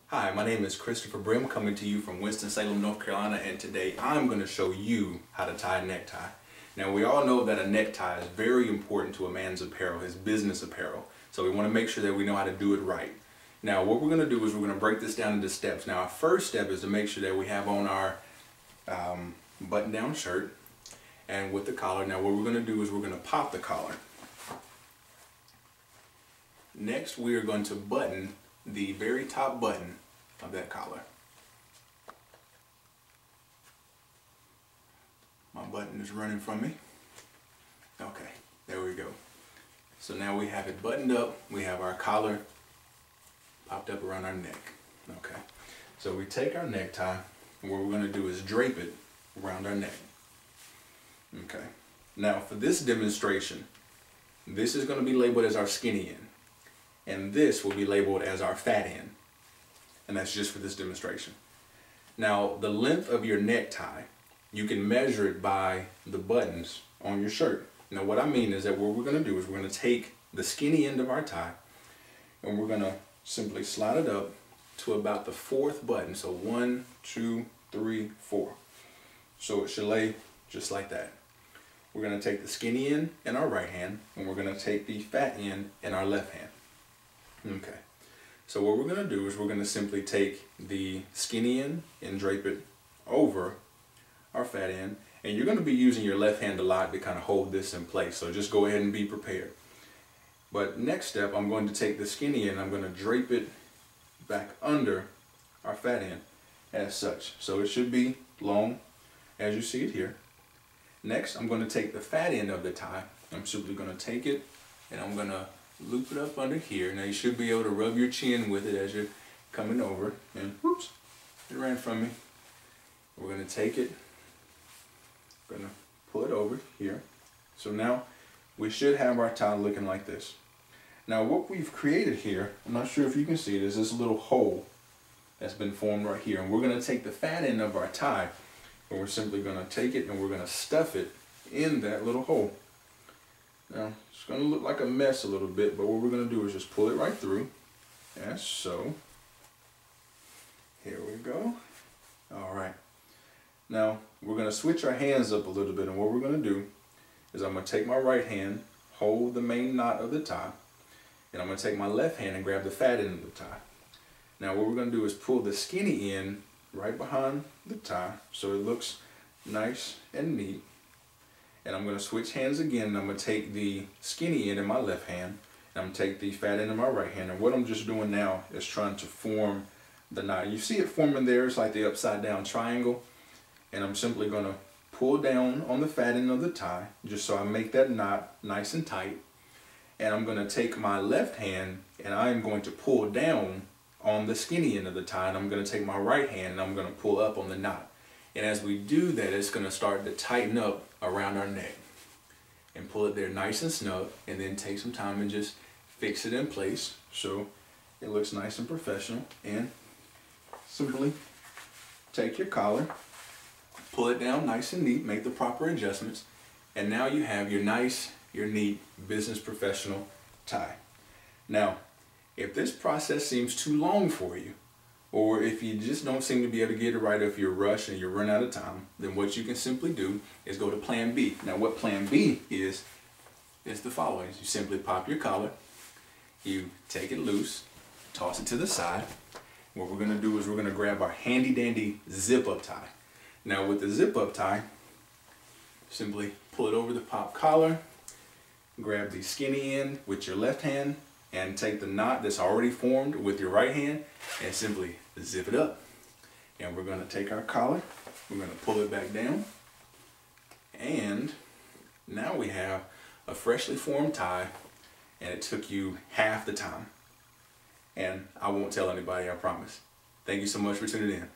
Hi, my name is Christopher Brim, coming to you from Winston-Salem, North Carolina, and today I'm going to show you how to tie a necktie. Now, we all know that a necktie is very important to a man's apparel, his business apparel, so we want to make sure that we know how to do it right. Now, what we're going to do is we're going to break this down into steps. Now, our first step is to make sure that we have on our button-down shirt and with the collar. Now, what we're going to do is we're going to pop the collar. Next, we are going to button the very top button of that collar. My button is running from me. Okay, there we go. So now we have it buttoned up. We have our collar popped up around our neck. Okay, so we take our necktie, and what we're going to do is drape it around our neck. Okay, now for this demonstration, this is going to be labeled as our skinny end, and this will be labeled as our fat end. And that's just for this demonstration. Now, the length of your necktie, you can measure it by the buttons on your shirt. Now, what I mean is that what we're going to do is we're going to take the skinny end of our tie and we're going to simply slide it up to about the fourth button. So 1, 2, 3, 4. So it should lay just like that. We're going to take the skinny end in our right hand and we're going to take the fat end in our left hand. Okay. So what we're going to do is we're going to simply take the skinny end and drape it over our fat end. And you're going to be using your left hand a lot to kind of hold this in place. So just go ahead and be prepared. But next step, I'm going to take the skinny end, I'm going to drape it back under our fat end as such. So it should be long as you see it here. Next, I'm going to take the fat end of the tie. I'm simply going to take it and I'm going to loop it up under here. Now you should be able to rub your chin with it as you're coming over. And whoops, it ran from me. We're going to take it, going to pull it over here. So now we should have our tie looking like this. Now what we've created here, I'm not sure if you can see it, is this little hole that's been formed right here. And we're going to take the fat end of our tie and we're simply going to take it and we're going to stuff it in that little hole. Now, it's going to look like a mess a little bit, but what we're going to do is just pull it right through, as so. Here we go. All right. Now, we're going to switch our hands up a little bit, and what we're going to do is I'm going to take my right hand, hold the main knot of the tie, and I'm going to take my left hand and grab the fat end of the tie. Now, what we're going to do is pull the skinny end right behind the tie, so it looks nice and neat. And I'm going to switch hands again, and I'm going to take the skinny end in my left hand, and I'm going to take the fat end in my right hand. And what I'm just doing now is trying to form the knot. You see it forming there, it's like the upside down triangle. And I'm simply going to pull down on the fat end of the tie, just so I make that knot nice and tight. And I'm going to take my left hand, and I'm going to pull down on the skinny end of the tie, and I'm going to take my right hand, and I'm going to pull up on the knot. And as we do that, it's going to start to tighten up around our neck and pull it there nice and snug, and then take some time and just fix it in place so it looks nice and professional. And simply take your collar, pull it down nice and neat, make the proper adjustments, and now you have your nice, your neat business professional tie. Now, if this process seems too long for you, or if you just don't seem to be able to get it right, or if you're rushed and you run out of time, then what you can simply do is go to plan B. Now what plan B is the following. You simply pop your collar, you take it loose, toss it to the side. What we're going to do is we're going to grab our handy dandy zip up tie. Now with the zip up tie, simply pull it over the pop collar, grab the skinny end with your left hand, and take the knot that's already formed with your right hand and simply zip it up. And we're going to take our collar, we're going to pull it back down, and now we have a freshly formed tie, and it took you half the time. And I won't tell anybody, I promise. Thank you so much for tuning in.